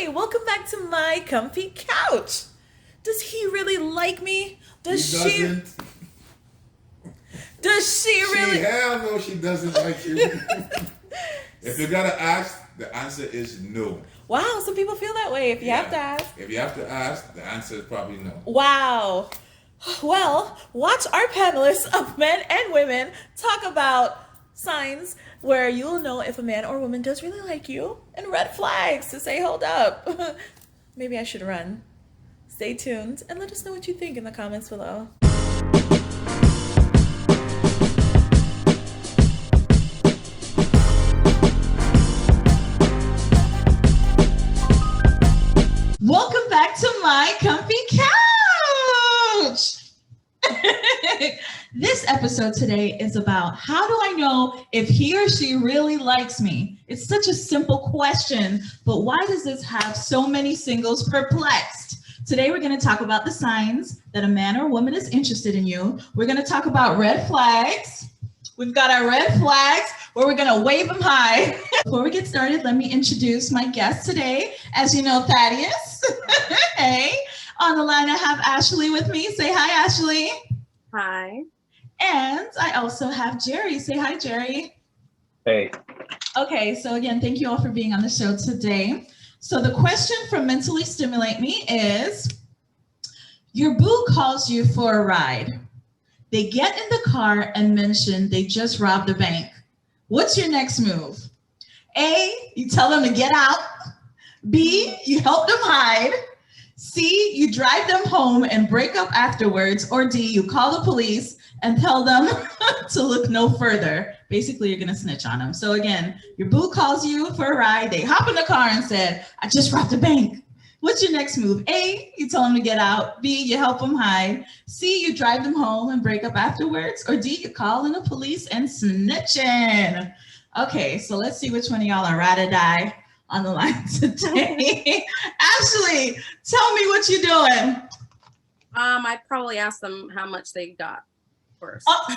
Hi, welcome back to my comfy couch. Does he really like me? Does He she? doesn't. Does she really? Hell no, she doesn't like you. If you gotta ask, the answer is no. Wow, some people feel that way. If you have to Yeah. ask. If you have to ask, the answer is probably no. Wow. Well, watch our panelists of men and women talk about signs where you'll know if a man or woman does really like you and red flags to say, hold up. Maybe I should run. Stay tuned and let us know what you think in the comments below. Welcome back to my comfy couch. This episode today is about how do I know if he or she really likes me? It's such a simple question, but why does this have so many singles perplexed? Today we're going to talk about the signs that a man or woman is interested in you. We're going to talk about red flags. We've got our red flags where we're going to wave them high. Before we get started, let me introduce my guest today. As you know, Thaddeus. Hey. On the line, I have Ashley with me. Say hi, Ashley. Hi. And I also have Jerry. Say hi, Jerry. Hey. Okay, so again, thank you all for being on the show today. So the question from Mentally Stimulate Me is, your boo calls you for a ride. They get in the car and mention they just robbed a bank. What's your next move? A, you tell them to get out. B, you help them hide. C, you drive them home and break up afterwards. Or D, you call the police and tell them to look no further. Basically, you're gonna snitch on them. So again, your boo calls you for a ride. They hop in the car and said, I just robbed a bank. What's your next move? A, you tell them to get out. B, you help them hide. C, you drive them home and break up afterwards. Or D, you call in the police and snitching. Okay, so let's see which one of y'all are ride or die on the line today. Ashley, tell me what you're doing. I'd probably ask them how much they got first. Oh.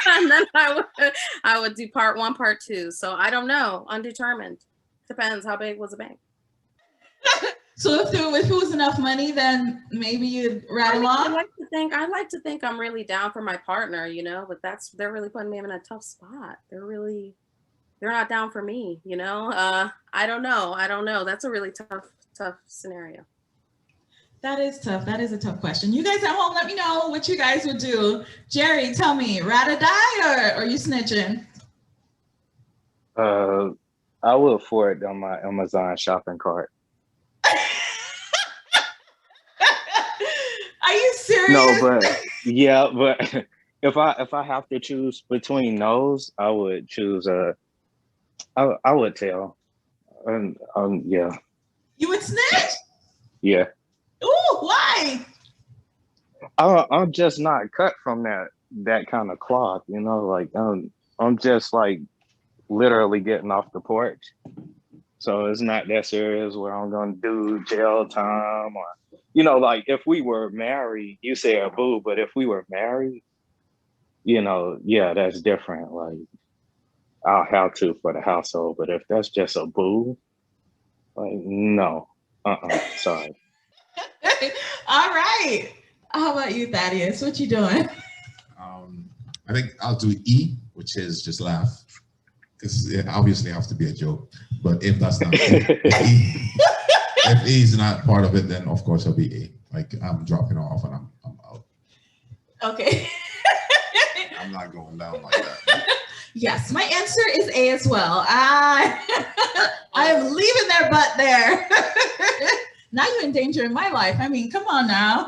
And then I would do part one, part two. So I don't know, undetermined. Depends how big was the bank. So if it was enough money, then maybe you'd ride along? I like to think I'm really down for my partner, but they're really putting me in a tough spot. They're not down for me, I don't know. That's a really tough scenario. That is tough. That is a tough question. You guys at home, let me know what you guys would do. Jerry, tell me, ride or die, or are you snitching? I will forward on my Amazon shopping cart. Are you serious? No, but if I have to choose between those, I would choose I would tell. Yeah. You would snitch? Yeah. Ooh, why? I'm just not cut from that kind of cloth, like I'm just like literally getting off the porch. So it's not that serious where I'm gonna do jail time or like if we were married, you say a boo, but if we were married, yeah, that's different. Like I'll have to for the household, but if that's just a boo, like no, sorry. All right. How about you, Thaddeus? What you doing? I think I'll do E, which is just laugh. It obviously have to be a joke, but if that's not if E is not part of it, then of course it'll be A. Like I'm dropping off and I'm out. Okay. I'm not going down like that. Yes, my answer is A as well. I am leaving their butt there. Now you're endangering my life. I mean, come on now.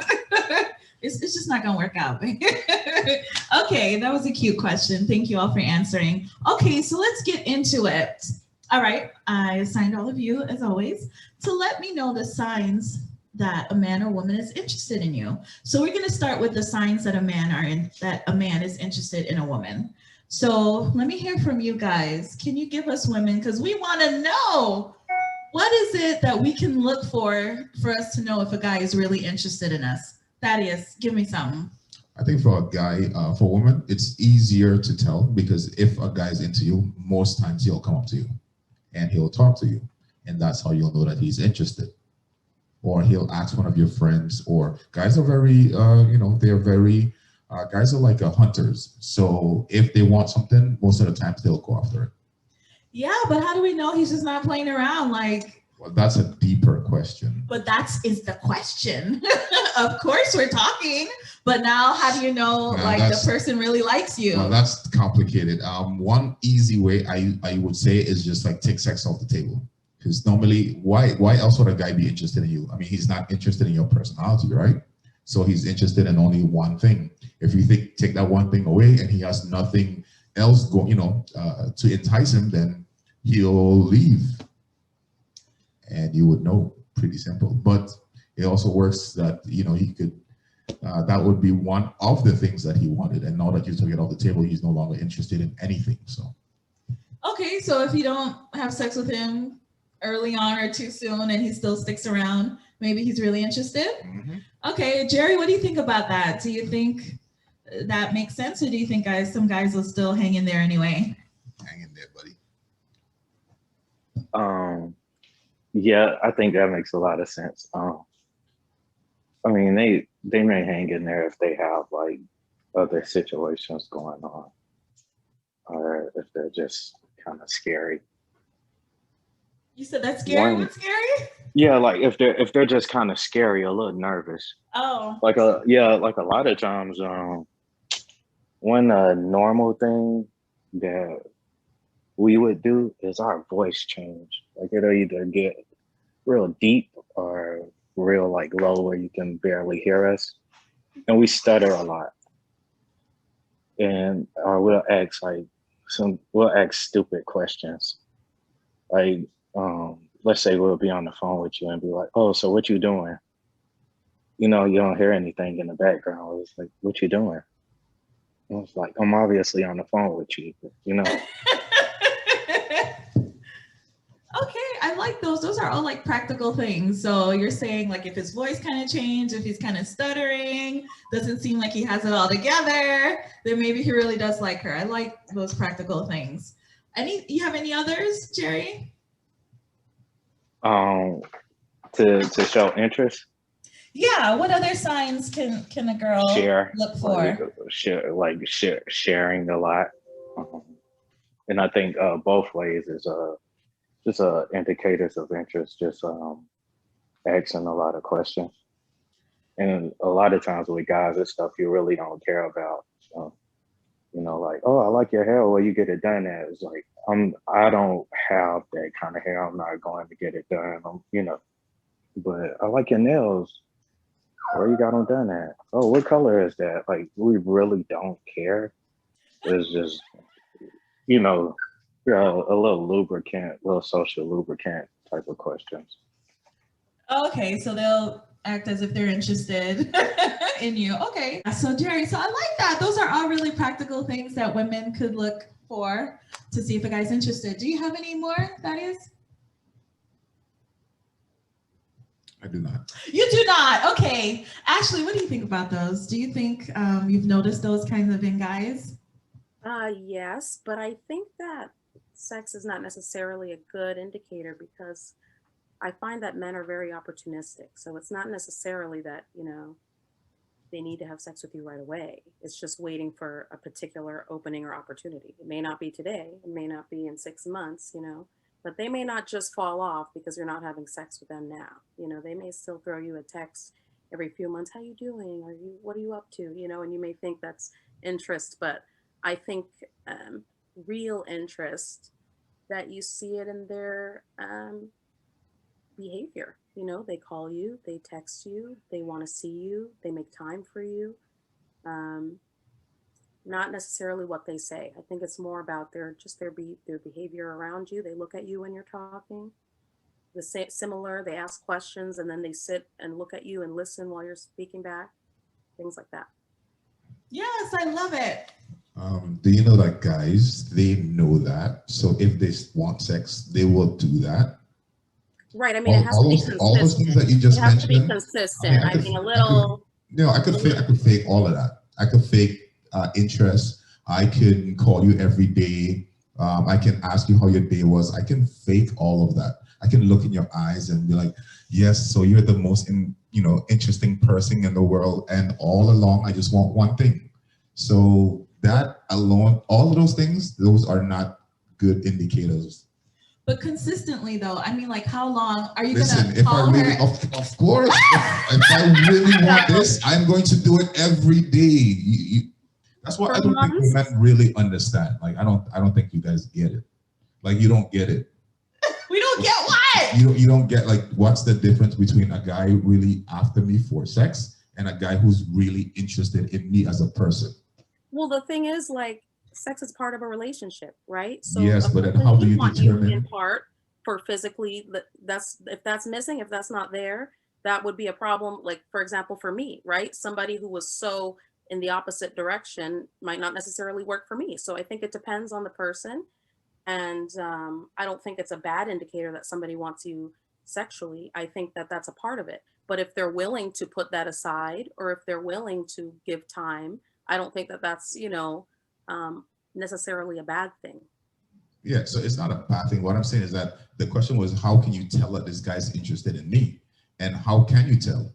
It's just not gonna work out. Okay, that was a cute question. Thank you all for answering. Okay, so let's get into it. All right, I assigned all of you, as always, to let me know the signs that a man or woman is interested in you. So we're gonna start with the signs that a man is interested in a woman. So let me hear from you guys. Can you give us women, because we wanna know, what is it that we can look for us to know if a guy is really interested in us? Thaddeus, give me something. I think for a guy, for women, it's easier to tell because if a guy's into you, most times he'll come up to you and he'll talk to you. And that's how you'll know that he's interested. or he'll ask one of your friends, or guys are very, you know, they're very, guys are like hunters. So if they want something, most of the times they'll go after it. Yeah, but how do we know he's just not playing around? Like, well, that's a deeper question. But is the question. Of course we're talking, but now how do you know like the person really likes you? Well, that's complicated. One easy way I would say is just like take sex off the table. Because normally, why else would a guy be interested in you? I mean, he's not interested in your personality, right? So he's interested in only one thing. If you take that one thing away and he has nothing else to entice him, then he'll leave. And you would know, pretty simple. But it also works that, you know, he could, that would be one of the things that he wanted. And now that you took it off the table, he's no longer interested in anything, so. Okay, so if you don't have sex with him early on or too soon and he still sticks around, maybe he's really interested? Mm-hmm. Okay, Jerry, what do you think about that? Do you think that makes sense, or do you think some guys will still hang in there anyway? Hang in there, buddy. Yeah, I think that makes a lot of sense. I mean, they may hang in there if they have like other situations going on, or if they're just kind of scary. You said that's scary? What's scary? Yeah, like if they're just kind of scary, a little nervous. Oh. Like a lot of times, one normal thing that we would do is our voice change. Like it'll either get real deep or real like low where you can barely hear us. And we stutter a lot. And we'll ask stupid questions. Like let's say we'll be on the phone with you and be like, oh, so what you doing? You know, you don't hear anything in the background. It's like, what you doing? And it's like, I'm obviously on the phone with you, you know. Okay, I like those. Those are all like practical things. So you're saying like if his voice kind of changed, if he's kind of stuttering, doesn't seem like he has it all together, then maybe he really does like her. I like those practical things. You have any others, Jerry? To show interest. Yeah, what other signs can a girl look for? Sharing a lot. And I think both ways is just indicators of interest, just asking a lot of questions. And a lot of times with guys, it's stuff you really don't care about. So, you know, like, oh, I like your hair, where you get it done at? It's like, I don't have that kind of hair. I'm not going to get it done. You know, but I like your nails. Where you got them done at? Oh, what color is that? Like, we really don't care. It's just, you know, a little lubricant, little social lubricant type of questions. Okay, so they'll act as if they're interested in you. Okay, so Jerry, so I like that. Those are all really practical things that women could look for to see if a guy's interested. Do you have any more, Thaddeus? I do not. You do not? Okay. Ashley, what do you think about those? Do you think you've noticed those kinds of in guys? Yes, but I think that sex is not necessarily a good indicator, because I find that men are very opportunistic. So it's not necessarily that, you know, they need to have sex with you right away. It's just waiting for a particular opening or opportunity. It may not be today, it may not be in 6 months, you know, but they may not just fall off because you're not having sex with them now. You know, they may still throw you a text every few months, how you doing? What are you up to? You know, and you may think that's interest, but I think real interest, that you see it in their behavior. You know, they call you, they text you, they want to see you, they make time for you. Not necessarily what they say. I think it's more about their behavior around you. They look at you when you're talking. They ask questions, and then they sit and look at you and listen while you're speaking back. Things like that. Yes, I love it. Do you know that guys, they know that? So if they want sex, they will do that. Right. I mean, it has to be consistent. All those things that you just mentioned. It has to be consistent. I mean, a little. I could fake all of that. I could fake interest. I can call you every day. I can ask you how your day was. I can fake all of that. I can look in your eyes and be like, yes, so you're the most interesting person in the world, and all along I just want one thing. So that alone, all of those things, those are not good indicators. But consistently though, I mean, like, how long are you Listen, gonna if I follow really, her? of course, if I really want this, I'm going to do it every day. That's what For I don't think months? women really understand. Like, I don't think you guys get it. Like, you don't get it. We don't get what? You don't get, like, what's the difference between a guy really after me for sex and a guy who's really interested in me as a person? Well, the thing is, like, sex is part of a relationship, right? So Yes, a but then person how do would you want you in determine? part for physically, that's if that's missing, if that's not there, that would be a problem. Like, for example, for me, right? Somebody who was so in the opposite direction might not necessarily work for me. So I think it depends on the person. And I don't think it's a bad indicator that somebody wants you sexually. I think that that's a part of it. But if they're willing to put that aside, or if they're willing to give time, I don't think that that's, um, necessarily a bad thing. Yeah, so it's not a bad thing. What I'm saying is that the question was, how can you tell that this guy's interested in me? And how can you tell?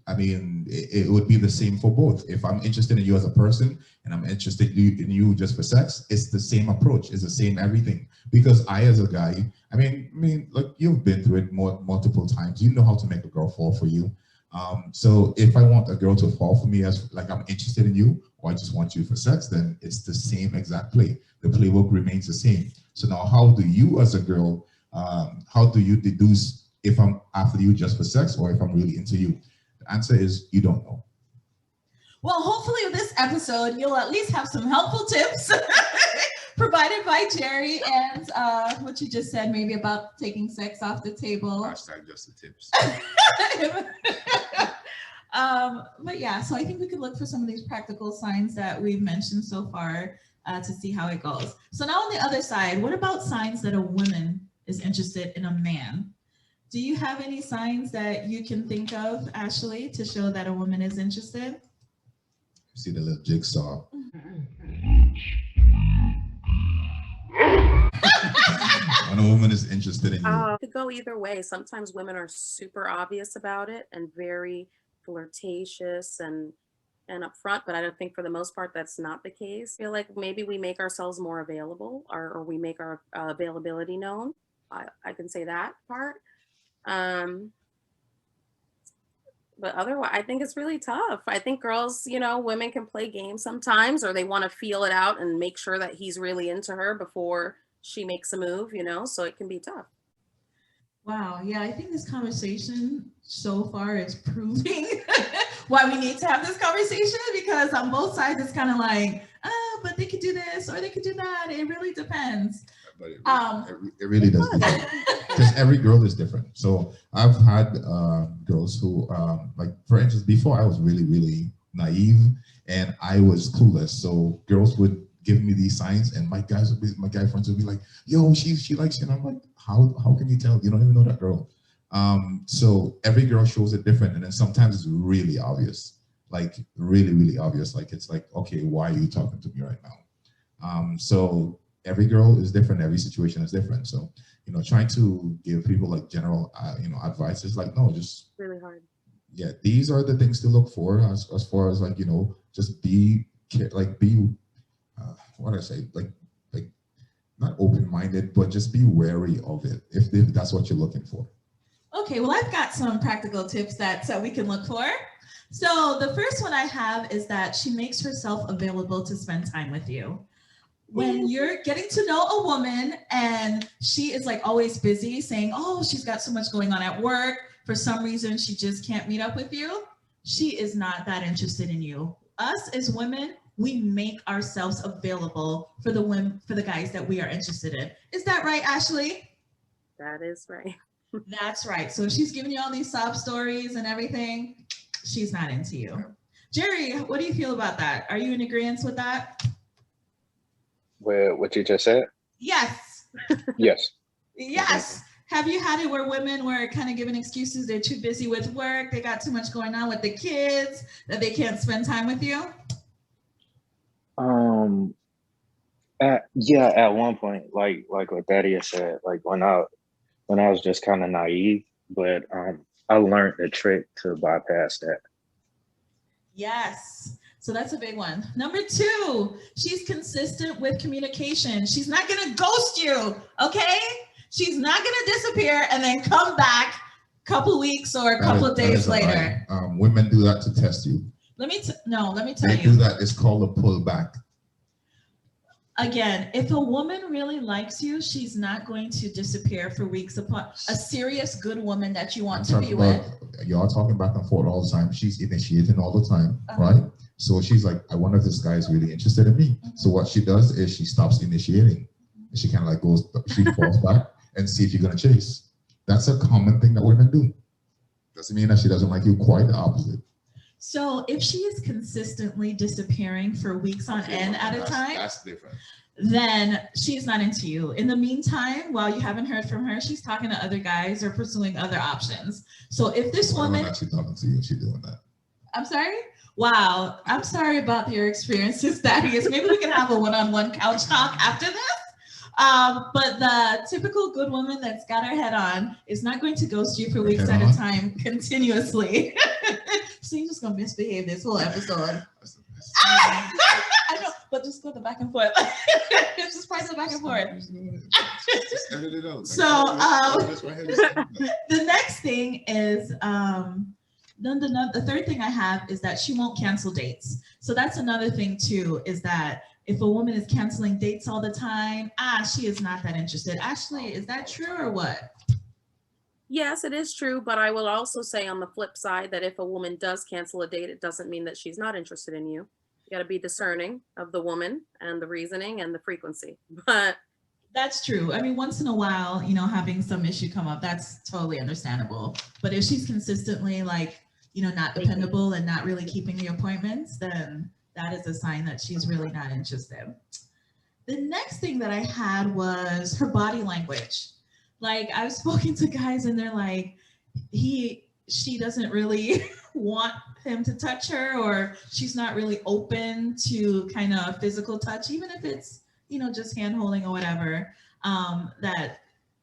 I mean, it would be the same for both. If I'm interested in you as a person and I'm interested in you just for sex, it's the same approach. It's the same everything. Because I, as a guy, like, you've been through it multiple times. You know how to make a girl fall for you. So if I want a girl to fall for me as like I'm interested in you, or I just want you for sex, then it's the same exact play. The playbook remains the same. So now, how do you, as a girl, how do you deduce if I'm after you just for sex or if I'm really into you? The answer is you don't know. Well, hopefully with this episode, you'll at least have some helpful tips provided by Jerry, and what you just said, maybe about taking sex off the table. Hashtag just the tips. But yeah, so I think we could look for some of these practical signs that we've mentioned so far to see how it goes. So now on the other side, what about signs that a woman is interested in a man? Do you have any signs that you can think of, Ashley, to show that a woman is interested? See the little jigsaw. When a woman is interested in you. It could go either way. Sometimes women are super obvious about it and very flirtatious and upfront, but I don't think for the most part that's not the case. I feel like maybe we make ourselves more available, or we make our availability known. I can say that part. But otherwise, I think it's really tough. I think girls, women can play games sometimes, or they want to feel it out and make sure that he's really into her before she makes a move, so it can be tough. Wow. Yeah, I think this conversation so far is proving why we need to have this conversation, because on both sides, it's kind of like, but they could do this or they could do that. It really depends. But it really does depend, because every girl is different. So I've had girls who, like, for instance, before I was really, really naive and I was clueless. So girls would give me these signs, and my guy friends would be like, "Yo, she likes you," and I'm like, "How can you tell? You don't even know that girl." So every girl shows it different, and then sometimes it's really obvious, like really, really obvious. Like, it's like, okay, why are you talking to me right now? So every girl is different, every situation is different. So, trying to give people like general, advice is like, no, just really hard. Yeah, these are the things to look for as far as, like, just be what I say, like not open-minded, but just be wary of it if that's what you're looking for. Okay, well, I've got some practical tips that we can look for. So the first one I have is that she makes herself available to spend time with you. When you're getting to know a woman and she is like always busy saying, oh, she's got so much going on at work, for some reason she just can't meet up with you, she is not that interested in you. Us as women, we make ourselves available for the guys that we are interested in. Is that right, Ashley? That is right. That's right. So if she's giving you all these sob stories and everything, she's not into you. Jerry, what do you feel about that? Are you in agreement with that? What you just said? Yes. Yes. Yes. Have you had it where women were kind of giving excuses? They're too busy with work. They got too much going on with the kids that they can't spend time with you? At one point, like what Thaddeus said, like when I when I was just kind of naive, but I learned the trick to bypass that. Yes. So that's a big one. Number two, she's consistent with communication. She's not going to ghost you, okay? She's not going to disappear and then come back a couple weeks or a couple of days later. Women do that to test you. Let me tell you. They do that. It's called a pullback. Again, if a woman really likes you, she's not going to disappear for weeks upon a serious, good woman that you want to be with. Y'all talking back and forth all the time. She's initiating all the time, right? So she's like, I wonder if this guy is really interested in me. So what she does is she stops initiating. She kind of like she falls back and see if you're gonna chase. That's a common thing that women do. Doesn't mean that she doesn't like you, quite the opposite. So if she is consistently disappearing for weeks on end at a time, that's different. Then she's not into you. In the meantime, while you haven't heard from her, she's talking to other guys or pursuing other options. So if this woman actually talking to you, she's doing that. I'm sorry? Wow. I'm sorry about your experiences, Thaddeus. Maybe we can have a one-on-one couch talk after this. But the typical good woman that's got her head on is not going to ghost you for weeks at a time continuously. So you're just gonna misbehave this whole episode. I know, but just go the back and forth. Just press the back and forth. Just edit it out. So the next thing is the third thing I have is that she won't cancel dates. So that's another thing too, is that if a woman is canceling dates all the time, she is not that interested. Ashley, is that true or what? Yes, it is true, but I will also say on the flip side that if a woman does cancel a date, it doesn't mean that she's not interested in you. You got to be discerning of the woman and the reasoning and the frequency. But that's true. I mean, once in a while, having some issue come up, that's totally understandable. But if she's consistently not dependable and not really keeping the appointments, then that is a sign that she's really not interested. The next thing that I had was her body language. Like, I've spoken to guys and they're like, she doesn't really want him to touch her, or she's not really open to kind of physical touch, even if it's, just hand holding or whatever, that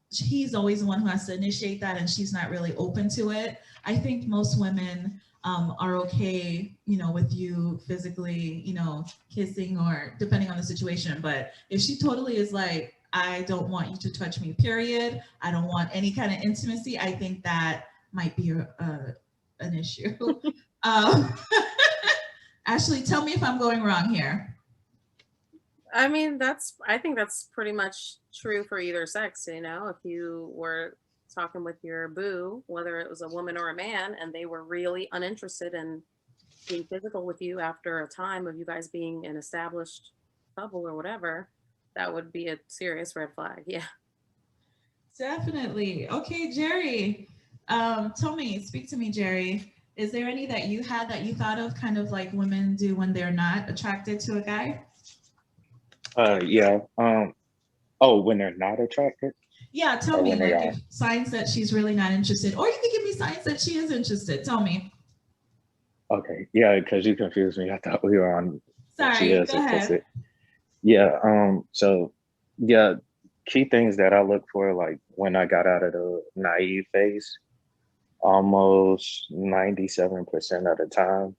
he's always the one who has to initiate that and she's not really open to it. I think most women are okay, with you physically, kissing or depending on the situation. But if she totally is like, I don't want you to touch me, period, I don't want any kind of intimacy, I think that might be an issue. Ashley, tell me if I'm going wrong here. I mean, I think that's pretty much true for either sex. If you were talking with your boo, whether it was a woman or a man, and they were really uninterested in being physical with you after a time of you guys being an established couple or whatever, that would be a serious red flag. Yeah. Definitely. Okay, Jerry, speak to me, Jerry. Is there any that you had that you thought of, kind of like women do when they're not attracted to a guy? Yeah. When they're not attracted? Yeah, tell me, signs that she's really not interested, or you can give me signs that she is interested. Tell me. Okay, yeah, because you confused me. I thought we were on. Sorry, go ahead. Yeah. So, yeah, key things that I look for, like when I got out of the naive phase, almost 97% of the time,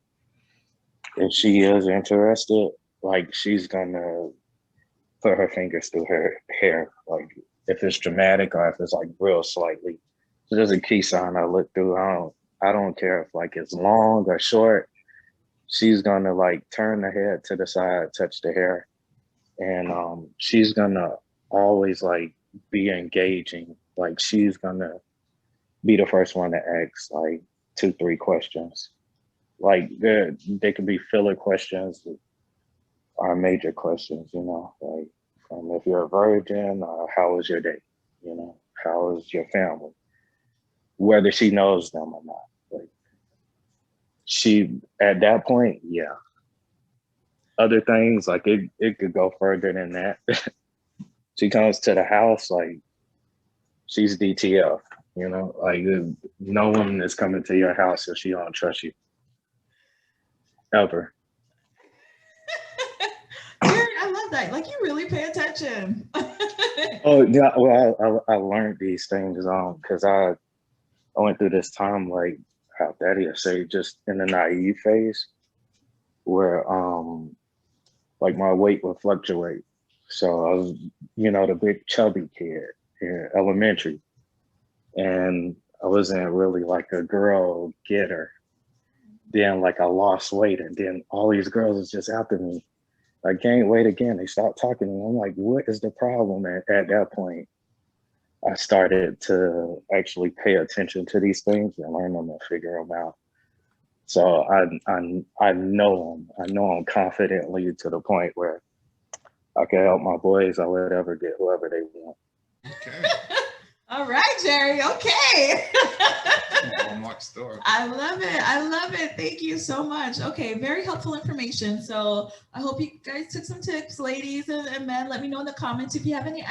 if she is interested, like she's gonna put her fingers through her hair, like if it's dramatic or if it's like real slightly. So there's a key sign I look through. I don't care if like it's long or short. She's gonna like turn the head to the side, touch the hair, and she's gonna always like be engaging. Like she's gonna be the first one to ask like 2-3 questions. Like they could be filler questions or major questions, like if you're a virgin, how was your day? How was your family? Whether she knows them or not. Like she, at that point, yeah. Other things, like it could go further than that. She comes to the house, like she's DTF, like no one is coming to your house if she don't trust you. Ever. Jerry, I love love that. Like, you really pay attention. Oh yeah, well, I learned these things because I went through this time like how Daddy would say, just in the naive phase where like my weight would fluctuate. So I was, the big chubby kid in elementary, and I wasn't really like a girl getter. Then like I lost weight, and then all these girls was just after me. I gained weight again. They stopped talking to me. I'm like, what is the problem? At that point, I started to actually pay attention to these things and learn them and figure them out. So I know them. I know them confidently to the point where I can help my boys or whatever get whoever they want. Okay. All right, Jerry. Okay. Walmart store. I love it. I love it. Thank you so much. Okay, very helpful information. So I hope you guys took some tips, ladies and men. Let me know in the comments if you have any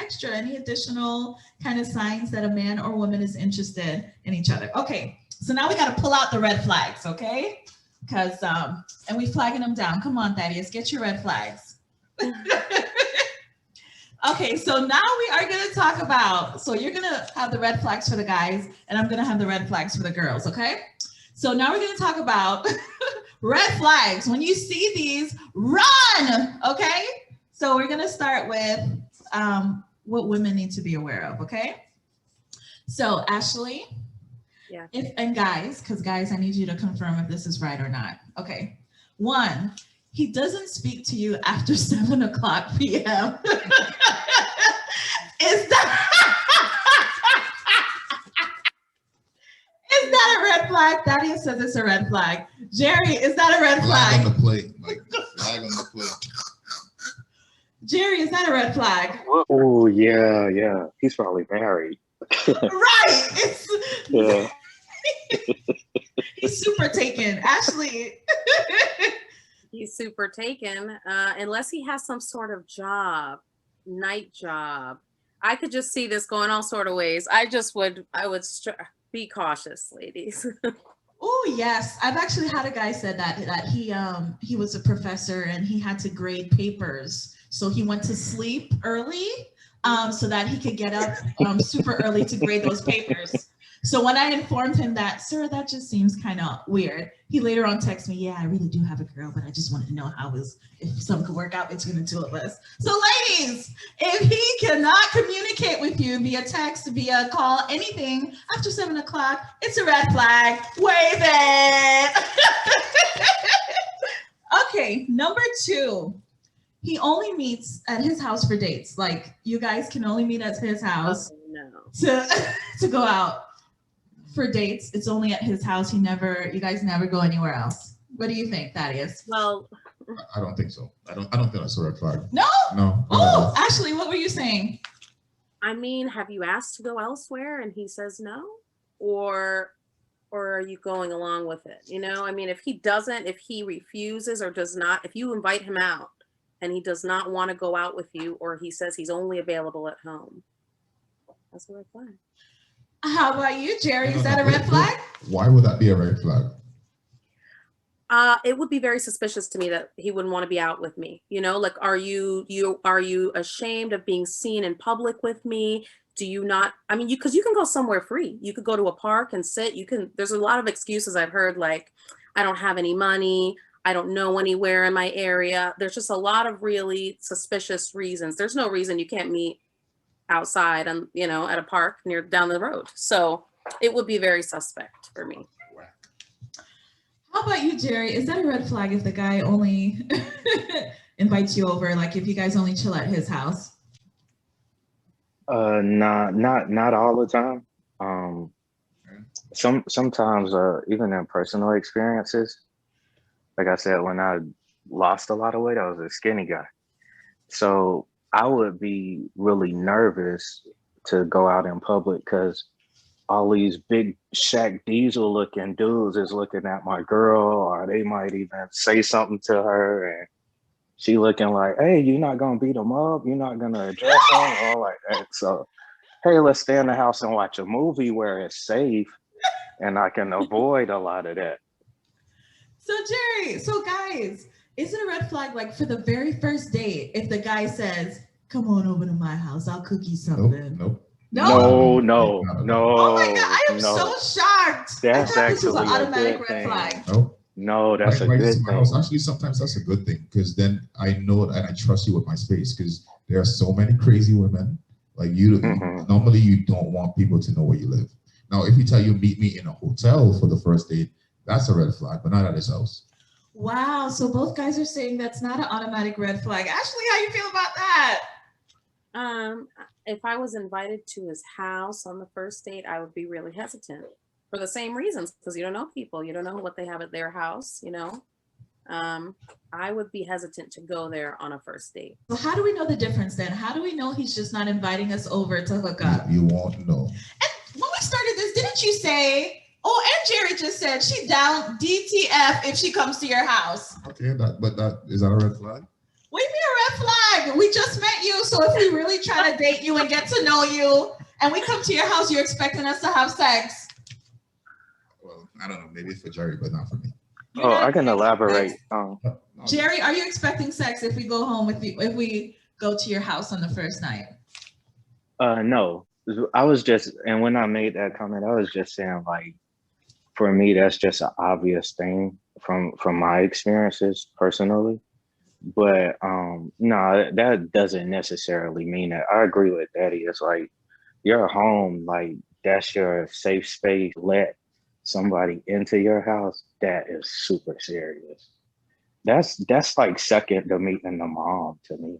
additional kind of signs that a man or woman is interested in each other. Okay, so now we got to pull out the red flags, okay? Because, and we flagging them down. Come on, Thaddeus, get your red flags. Okay, so now we are going to talk about, so you're going to have the red flags for the guys, and I'm going to have the red flags for the girls, okay? So now we're going to talk about red flags. When you see these, run, okay? So we're going to start with what women need to be aware of, okay? So Ashley, Yeah. And guys, because guys, I need you to confirm if this is right or not. Okay, 1, he doesn't speak to you after 7:00 p.m. Is that a red flag? Thaddeus says it's a red flag. Jerry, is that a red Flag flag? on the plate. Like, flag on the plate. Jerry, is that a red flag? Oh yeah. He's probably married. Right. Yeah. He's super taken. Ashley. He's super taken, unless he has some sort of night job. I could just see this going all sort of ways. I would be cautious, ladies. Oh yes, I've actually had a guy said that he was a professor and he had to grade papers, so he went to sleep early, so that he could get up super early to grade those papers. So when I informed him that, sir, that just seems kind of weird, he later on texted me, yeah, I really do have a girl, but I just wanted to know if something could work out between the two of us. So ladies, if he cannot communicate with you via text, via call, anything after 7:00, it's a red flag. Wave it. Okay, number 2, he only meets at his house for dates. Like, you guys can only meet at his house to go out for dates. It's only at his house. You guys never go anywhere else. What do you think, Thaddeus? Well, I don't think so. I don't think that's a red flag. No? No. Oh, Ashley, what were you saying? I mean, have you asked to go elsewhere and he says no? Or are you going along with it? I mean, if he refuses or does not, if you invite him out and he does not want to go out with you, or he says he's only available at home, that's a red flag. How about you, Jerry? Is that a red flag? Why would that be a red flag? It would be very suspicious to me that he wouldn't want to be out with me. Like, are you ashamed of being seen in public with me? Do you not? I mean, because you can go somewhere free. You could go to a park and sit. There's a lot of excuses I've heard, like, I don't have any money. I don't know anywhere in my area. There's just a lot of really suspicious reasons. There's no reason you can't meet outside and at a park down the road. So it would be very suspect for me. How about you, Jerry? Is that a red flag if the guy only invites you over, like if you guys only chill at his house? Not all the time. Sometimes even in personal experiences, like I said, when I lost a lot of weight, I was a skinny guy. So I would be really nervous to go out in public because all these big Shaq Diesel looking dudes is looking at my girl, or they might even say something to her and she looking like, hey, you're not gonna beat them up, you're not gonna address them, all like that. So, hey, let's stay in the house and watch a movie where it's safe and I can avoid a lot of that. So Jerry, so guys, Is it a red flag, like for the very first date, if the guy says, "Come on over to my house, I'll cook you something"? Nope. No? No. Oh my God, I am so No. shocked. I That's thought this was an actually a automatic good red thing. flag. Nope. No, that's a Right good to my house. thing. Actually, sometimes that's a good thing because then I know and I trust you with my space because there are so many crazy women. Like normally you don't want people to know where you live. Now, if you tell you meet me in a hotel for the first date, that's a red flag, but not at his house. Wow, so both guys are saying that's not an automatic red flag. Ashley, how you feel about that? If I was invited to his house on the first date, I would be really hesitant for the same reasons, because you don't know people, you don't know what they have at their house, you know. I would be hesitant to go there on a first date. So how do we know the difference then? How do we know he's just not inviting us over to hook up? You won't know. And when we started this, didn't you say, oh, and Jerry just said she down DTF if she comes to your house? Okay, but is that a red flag? What do you mean a red flag? We just met you, so if we really try to date you and get to know you, and we come to your house, you're expecting us to have sex? Well, I don't know. Maybe it's for Jerry, but not for me. You're not I can elaborate. Jerry, are you expecting sex if we go home with you, if we go to your house on the first night? No, I was just, and when I made that comment, I was just saying, like, for me, that's just an obvious thing from my experiences personally. But no, that doesn't necessarily mean that. I agree with Daddy. It's like your home, like that's your safe space. Let somebody into your house, that is super serious. That's like second to meeting the mom to me.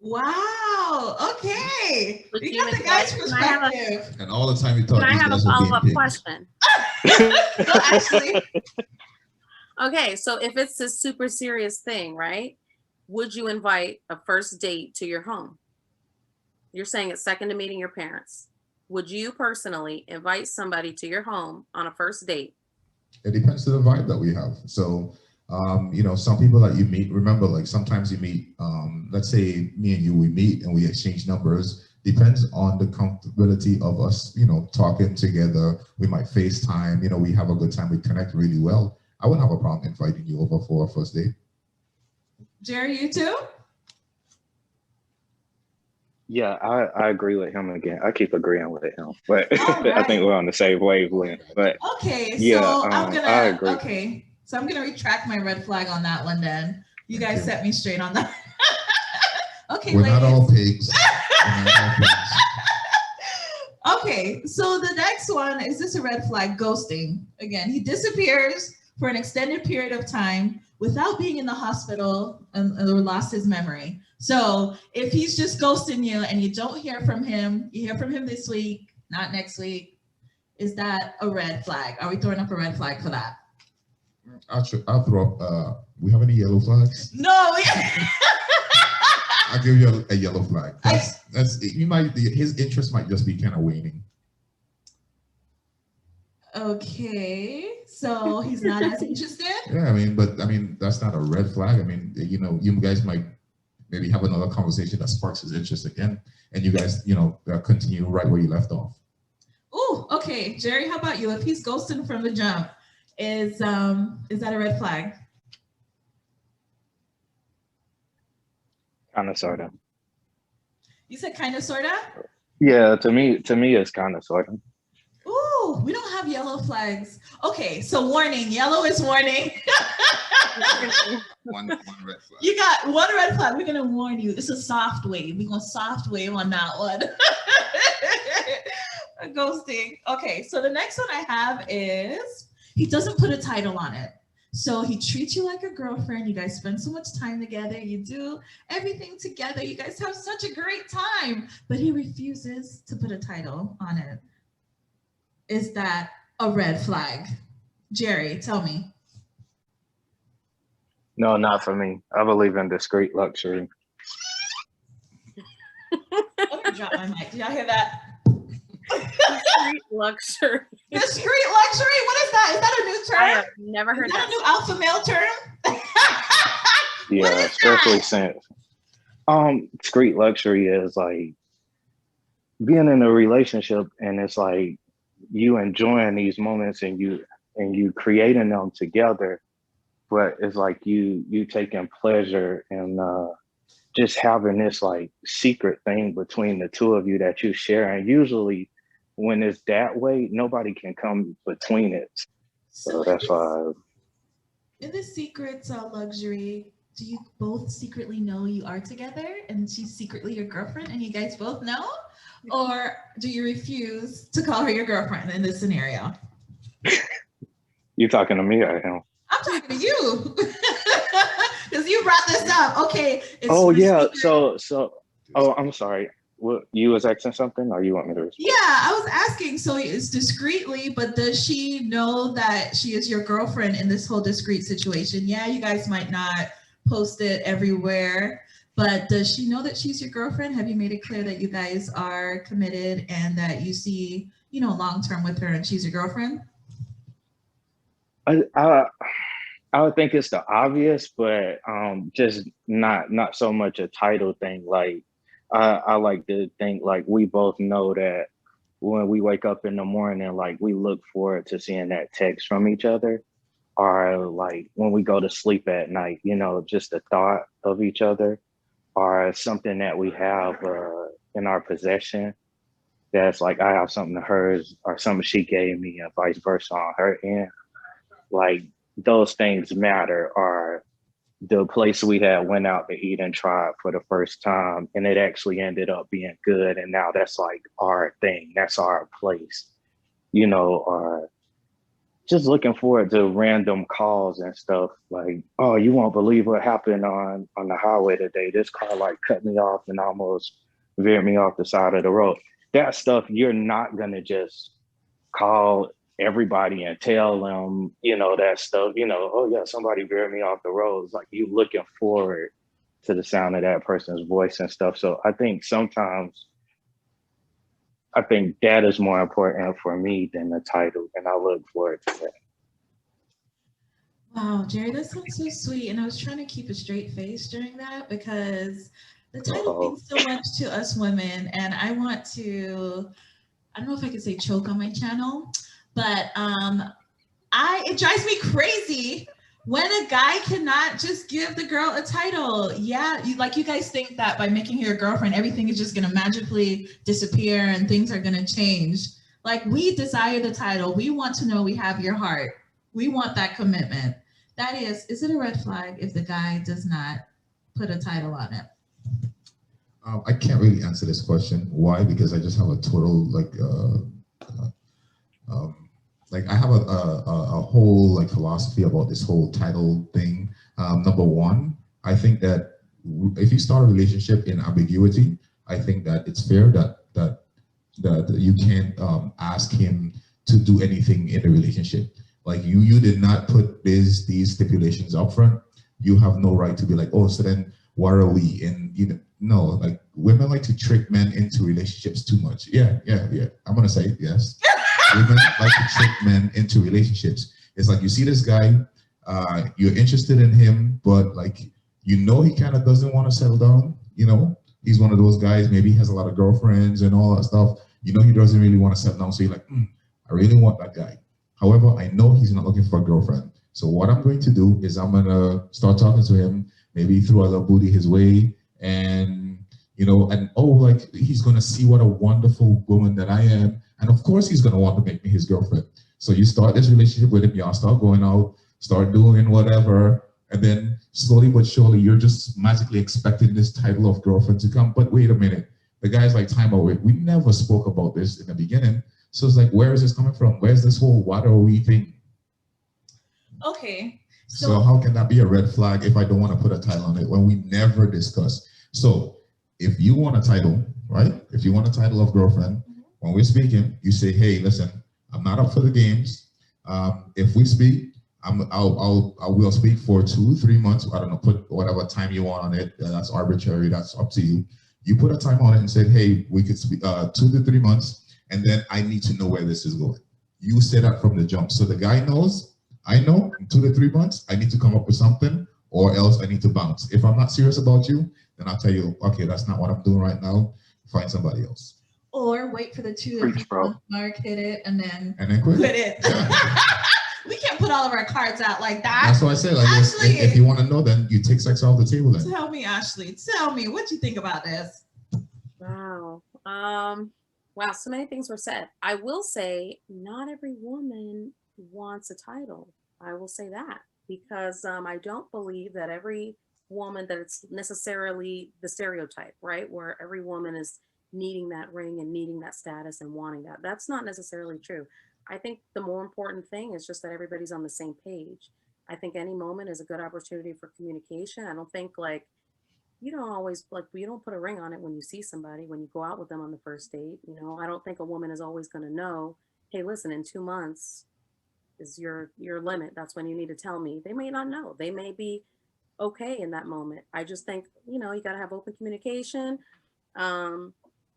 Wow. Okay. But You you got the would guy's like- can I have a- perspective. And all the time you talk, Can I these have a guys are being follow-up pigs. question? No, actually, Okay, so if it's a super serious thing, right? Would you invite a first date to your home? You're saying it's second to meeting your parents. Would you personally invite somebody to your home on a first date? It depends to the vibe that we have. So, some people that you meet, remember, like sometimes you meet, let's say me and you, we meet and we exchange numbers. Depends on the comfortability of us, talking together. We might FaceTime, we have a good time. We connect really well. I wouldn't have a problem inviting you over for a first date. Jerry, you too? Yeah, I agree with him again. I keep agreeing with him, but All I think right. we're on the same wavelength. But Okay, yeah, so I agree. okay, so I'm gonna retract my red flag on that one then. You guys Okay. set me straight on that. Okay, We're ladies. not all pigs. We're not all pigs. Okay, so the next one is this a red flag? Ghosting. Again, he disappears for an extended period of time without being in the hospital or lost his memory. So if he's just ghosting you and you don't hear from him, you hear from him this week, not next week, is that a red flag? Are we throwing up a red flag for that? I'll throw up, we have any yellow flags? No. I'll give you a yellow flag. His interest might just be kind of waning. Okay, so he's not as interested? Yeah, that's not a red flag. You guys might maybe have another conversation that sparks his interest again, and you guys, continue right where you left off. Oh, okay. Jerry, how about you? If he's ghosting from the jump, is that a red flag? Kind of, sort of. You said kind of, sort of? Yeah, to me, it's kind of, sort of. Ooh, we don't have yellow flags. Okay, so warning. Yellow is warning. One red flag. You got one red flag. We're gonna warn you. It's a soft wave. We're gonna soft wave on that one. A ghosting. Okay, so the next one I have is he doesn't put a title on it. So he treats you like a girlfriend. You guys spend so much time together. You do everything together. You guys have such a great time, but he refuses to put a title on it. Is that a red flag? Jerry, tell me. No, not for me. I believe in discreet luxury. Let me drop my mic. Did y'all hear that? Discreet luxury. Discreet luxury? What is that? Is that a new term? I have never heard Is that that. a new alpha male term? Yeah, What is especially that? since discreet luxury is like being in a relationship and it's like you enjoying these moments and you creating them together, but it's like you taking pleasure in just having this like secret thing between the two of you that you share. And usually when it's that way, nobody can come between it. So that's why. In this secret luxury, do you both secretly know you are together and she's secretly your girlfriend and you guys both know? Or do you refuse to call her your girlfriend in this scenario? You talking to me or him? I'm talking to you. Because you brought this up. Okay. Oh, yeah. So, oh, I'm sorry. What, you was asking something or you want me to respond? Yeah, I was asking. So it's discreetly, but does she know that she is your girlfriend in this whole discreet situation? Yeah, you guys might not post it everywhere, but does she know that she's your girlfriend? Have you made it clear that you guys are committed and that you see, you know, long-term with her and she's your girlfriend? I would think it's the obvious, but just not so much a title thing. Like I like to think like we both know that when we wake up in the morning, like we look forward to seeing that text from each other, or like when we go to sleep at night, you know, just the thought of each other, or something that we have in our possession. That's like I have something of hers or something she gave me, and vice versa on her end. Like those things matter, or the place we had went out to eat and tried for the first time and it actually ended up being good, and now that's like our thing, that's our place, you know, or just looking forward to random calls and stuff like, oh, you won't believe what happened on the highway today. This car like cut me off and almost veered me off the side of the road. That stuff you're not gonna just call everybody and tell them, you know, that stuff, you know, oh yeah, somebody veered me off the road. It's like you looking forward to the sound of that person's voice and stuff. So I think sometimes, I think that is more important for me than the title, and I look forward to that. Wow, Jerry, that sounds so sweet. And I was trying to keep a straight face during that because the title means so much to us women. And I want to, I don't know if I could say choke on my channel, but it drives me crazy when a guy cannot just give the girl a title. Yeah, you guys think that by making her your girlfriend, everything is just gonna magically disappear and things are gonna change. Like, we desire the title. We want to know we have your heart. We want that commitment. That is it a red flag if the guy does not put a title on it? I can't really answer this question. Why? Because I just have a total I have a whole philosophy about this whole title thing. Number one, I think that if you start a relationship in ambiguity, I think that it's fair that you can't ask him to do anything in the relationship. Like you did not put these stipulations up front. You have no right to be like, oh, so then what are we? And no, like women like to trick men into relationships too much. Yeah. I'm gonna say yes. Women like to trick men into relationships. It's like you see this guy, you're interested in him, but he kind of doesn't want to settle down. He's one of those guys. Maybe he has a lot of girlfriends and all that stuff. He doesn't really want to settle down. So you're like, I really want that guy. However, I know he's not looking for a girlfriend. So what I'm going to do is I'm gonna start talking to him, maybe throw a little booty his way, and he's gonna see what a wonderful woman that I am. And of course he's gonna want to make me his girlfriend. So you start this relationship with him, y'all start going out, start doing whatever, and then slowly but surely you're just magically expecting this title of girlfriend to come. But wait a minute, the guy's like, time out, we never spoke about this in the beginning. So it's like, where is this coming from? Where's this whole what are we thing? Okay. So how can that be a red flag if I don't want to put a title on it when we never discuss? So if you want a title, right? If you want a title of girlfriend, when we're speaking, you say, hey, listen, I'm not up for the games. If we speak, I will speak for 2-3 months. I don't know, put whatever time you want on it. That's arbitrary, that's up to you. You put a time on it and said, hey, we could speak 2 to 3 months, and then I need to know where this is going. You say that from the jump. So the guy knows, I know in 2 to 3 months, I need to come up with something, or else I need to bounce. If I'm not serious about you, then I'll tell you, okay, that's not what I'm doing right now. Find somebody else. Or wait for the 2 to 3 month mark, hit it, and then quit it. We can't put all of our cards out like that. That's what I said. Like, Ashley, if you want to know, then you take sex off the table. Then tell me, Ashley. Tell me, what you think about this? Wow. Wow. So many things were said. I will say, not every woman wants a title. I will say that because I don't believe that every woman that it's necessarily the stereotype, right? Where every woman is needing that ring and needing that status and wanting that. That's not necessarily true. I think the more important thing is just that everybody's on the same page. I think any moment is a good opportunity for communication. I don't think like you don't always like you don't put a ring on it when you see somebody, when you go out with them on the first date. You know, I don't think a woman is always going to know, hey, listen, in 2 months is your limit. That's when you need to tell me. They may not know. They may be okay in that moment. I just think, you know, you got to have open communication.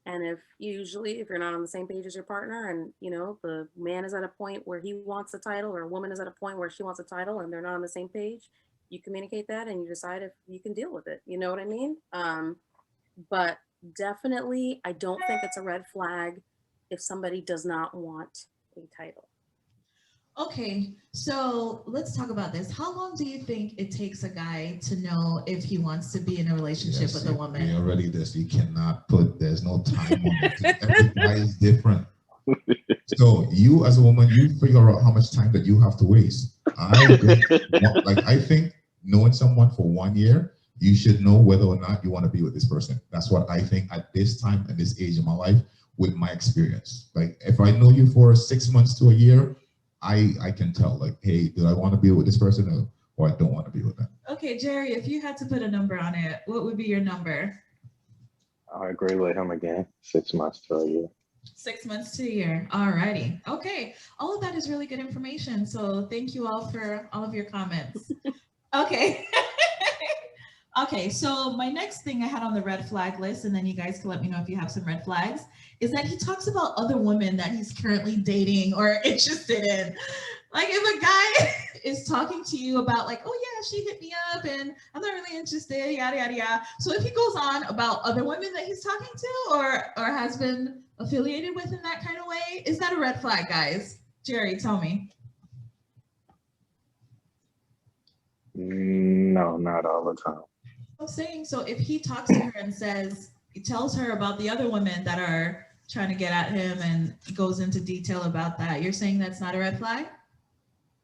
And if you're not on the same page as your partner and, you know, the man is at a point where he wants a title or a woman is at a point where she wants a title and they're not on the same page, you communicate that and you decide if you can deal with it. You know what I mean? But definitely, I don't think it's a red flag if somebody does not want a title. Okay, so let's talk about this. How long do you think it takes a guy to know if he wants to be in a relationship with a woman? You're already this. You cannot put. There's no time on it. Every guy is different. So you, as a woman, you figure out how much time that you have to waste. I think knowing someone for 1 year, you should know whether or not you want to be with this person. That's what I think at this time and this age of my life, with my experience. Like if I know you for 6 months to a year, I can tell, like, hey, do I want to be with this person or I don't want to be with them? Okay, Jerry, if you had to put a number on it, what would be your number? I agree with him again. 6 months to a year. 6 months to a year. All righty. Okay. All of that is really good information. So thank you all for all of your comments. Okay. Okay, so my next thing I had on the red flag list, and then you guys can let me know if you have some red flags, is that he talks about other women that he's currently dating or interested in. Like if a guy is talking to you about like, oh yeah, she hit me up and I'm not really interested, yada, yada, yada. So if he goes on about other women that he's talking to or has been affiliated with in that kind of way, is that a red flag, guys? Jerry, tell me. No, not all the time. I'm saying, so if he talks to her and he tells her about the other women that are trying to get at him and goes into detail about that, you're saying that's not a red flag?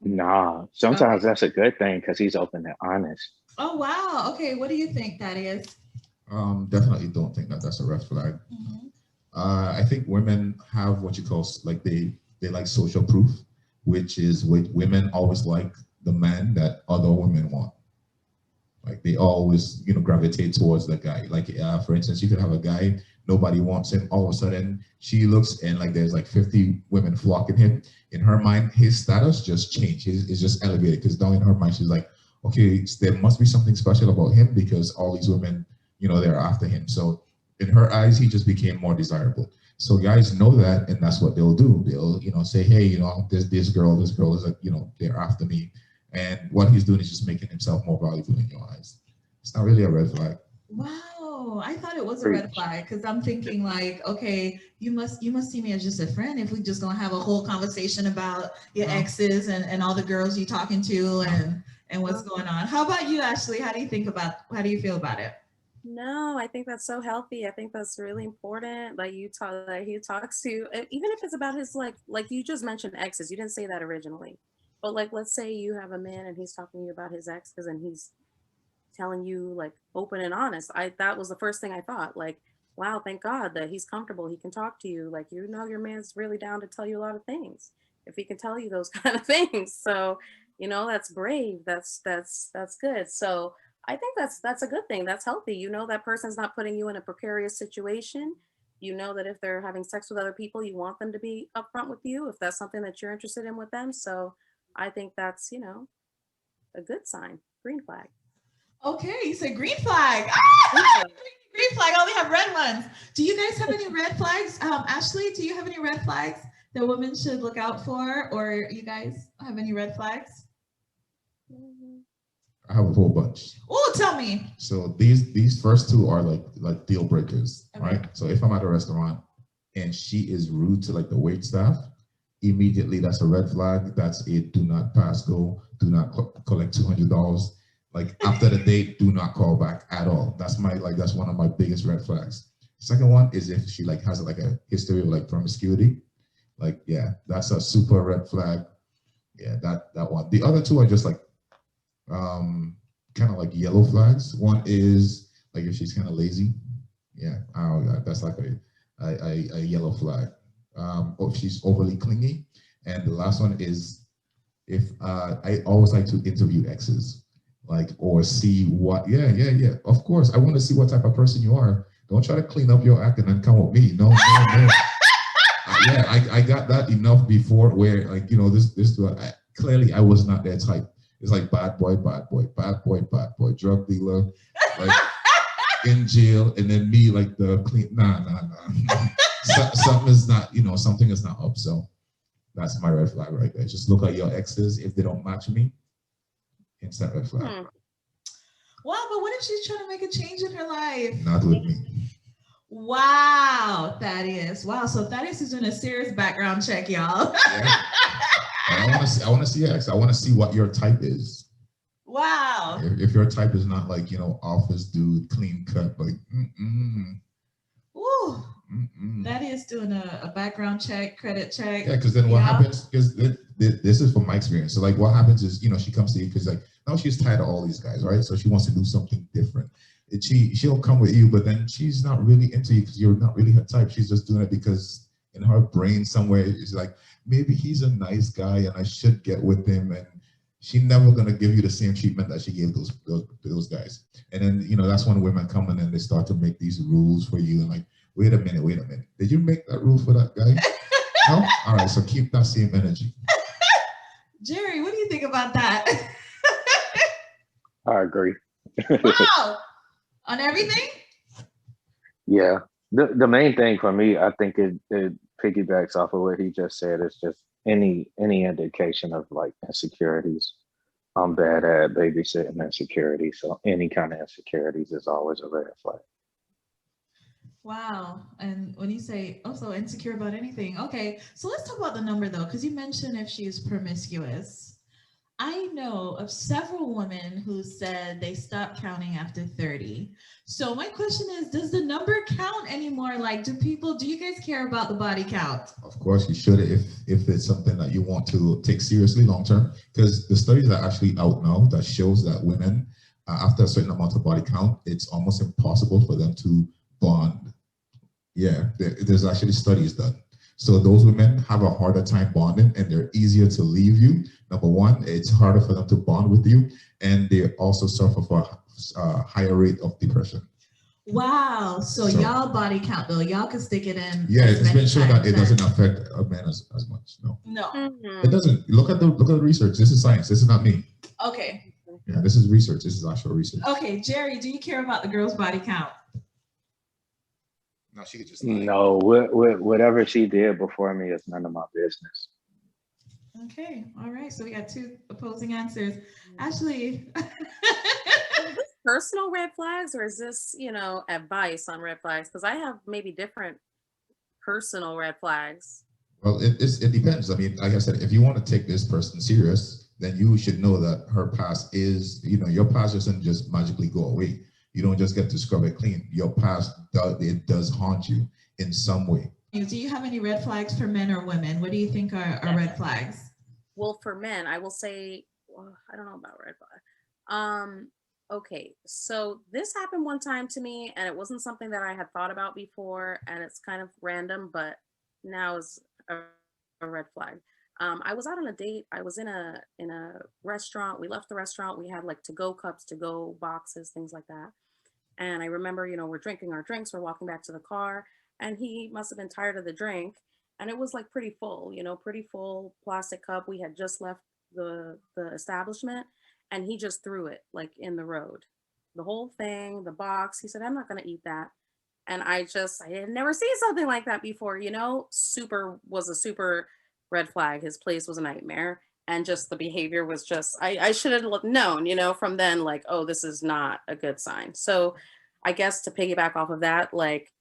Nah, sometimes that's a good thing because he's open and honest. Oh, wow. Okay, what do you think that is? Definitely don't think that that's a red flag. Mm-hmm. I think women have what you call, like they like social proof, which is women always like the man that other women want. Like they always, gravitate towards the guy. Like, for instance, you could have a guy, nobody wants him. All of a sudden, she looks and like there's like 50 women flocking him. In her mind, his status just changed. It's just elevated because down in her mind, she's like, okay, there must be something special about him because all these women, they're after him. So in her eyes, he just became more desirable. So guys know that, and that's what they'll do. They'll, say, hey, this girl is like, they're after me. And what he's doing is just making himself more valuable in your eyes. It's not really a red flag. Wow, I thought it was a red flag because I'm thinking like, okay, you must see me as just a friend if we just gonna have a whole conversation about your exes and all the girls you talking to and what's going on. How about you, Ashley? How do you feel about it? No, I think that's so healthy. I think that's really important. Like he talks to, even if it's about his like you just mentioned exes. You didn't say that originally. But like, let's say you have a man and he's talking to you about his exes and he's telling you like open and honest. That was the first thing I thought. Like, wow, thank God that he's comfortable. He can talk to you. Like, your man's really down to tell you a lot of things. If he can tell you those kind of things, so that's brave. That's good. So I think that's a good thing. That's healthy. That person's not putting you in a precarious situation. That if they're having sex with other people, you want them to be upfront with you if that's something that you're interested in with them. So I think that's, a good sign. Green flag. Okay, you said green flag. Ah! Green flag. I only have red ones. Do you guys have any red flags? Ashley, do you have any red flags that women should look out for? Or you guys have any red flags? I have a whole bunch. Oh, tell me. So these first two are like deal breakers, okay. Right? So if I'm at a restaurant and she is rude to like the wait staff, immediately that's a red flag. That's a do not pass go, do not collect $200. Like after the date, do not call back at all. That's that's one of my biggest red flags. Second one is if she like has like a history of like promiscuity. Like, yeah, that's a super red flag. Yeah, that one. The other two are just like kind of like yellow flags. One is like if she's kind of lazy. Yeah, that's like a yellow flag. Or if she's overly clingy. And the last one is if I always like to interview exes, like, or see what, yeah. Of course, I want to see what type of person you are. Don't try to clean up your act and then come with me. No. Yeah, I got that enough before where like, you know, this clearly I was not that type. It's like bad boy, drug dealer, like in jail, and then me like the clean, nah. Something is not, you know, something is not up. So that's my red flag right there. Just look at your exes. If they don't match me, instant red flag. Wow, but what if she's trying to make a change in her life? Not with me. Wow, Thaddeus. Wow, so Thaddeus is doing a serious background check, y'all. Yeah. I want to see your ex. I want to see what your type is. Wow. If your type is not like, you know, office dude, clean cut, like, Ooh. That is doing a background check, credit check. Yeah, because then what happens, because this is from my experience. So like what happens is, you know, she comes to you because like, now she's tired of all these guys, right? So she wants to do something different. She'll come with you, but then she's not really into you because you're not really her type. She's just doing it because in her brain somewhere, it's like, maybe he's a nice guy and I should get with him. And she's never gonna give you the same treatment that she gave those guys. And then, you know, that's when women come in and they start to make these rules for you and like, wait a minute. Did you make that rule for that guy? No? All right, so keep that same energy. Jerry, what do you think about that? I agree. Wow. On everything? Yeah. The main thing for me, I think it piggybacks off of what he just said. Is just any indication of like insecurities. I'm bad at babysitting insecurities, so any kind of insecurities is always a red flag. Wow. And when you say also insecure about anything, okay, so let's talk about the number though, because you mentioned if she's promiscuous. I know of several women who said they stopped counting after 30. So my question is, does the number count anymore? Like, do you guys care about the body count? Of course you should, if it's something that you want to take seriously long term, because the studies are actually out now that shows that women, after a certain amount of body count, it's almost impossible for them to bond. Yeah, there's actually studies done. So those women have a harder time bonding and they're easier to leave you. Number one, it's harder for them to bond with you, and they also suffer for a higher rate of depression. Wow. So y'all body count though, y'all can stick it in. Yeah, it's been shown that it doesn't affect a man as much. No. It doesn't. Look at the research. This is science. This is not me. Okay. Yeah, this is research. This is actual research. Okay, Jerry, do you care about the girl's body count? No, she could just no. Whatever she did before me is none of my business. Okay, all right. So we got two opposing answers. Ashley. Is this personal red flags, or is this, you know, advice on red flags? Because I have maybe different personal red flags. Well, it depends. I mean, like I said, if you want to take this person serious, then you should know that her past is, you know, your past doesn't just magically go away. You don't just get to scrub it clean. Your past, it does haunt you in some way. Do you have any red flags for men or women? What do you think are red flags? Well, for men, I will say, well, I don't know about red flag. Okay, so this happened one time to me, and it wasn't something that I had thought about before, and it's kind of random, but now is a red flag. I was out on a date. I was in a restaurant. We left the restaurant. We had like to-go cups, to-go boxes, things like that. And I remember, you know, we're drinking our drinks. We're walking back to the car, and he must have been tired of the drink. And it was like pretty full, you know, pretty full plastic cup. We had just left the establishment, and he just threw it like in the road. The whole thing, the box. He said, "I'm not going to eat that." And I had never seen something like that before, you know. Was a super red flag. His place was a nightmare. And just the behavior was just, I should have known, you know, from then, like, oh, this is not a good sign. So I guess to piggyback off of that, like,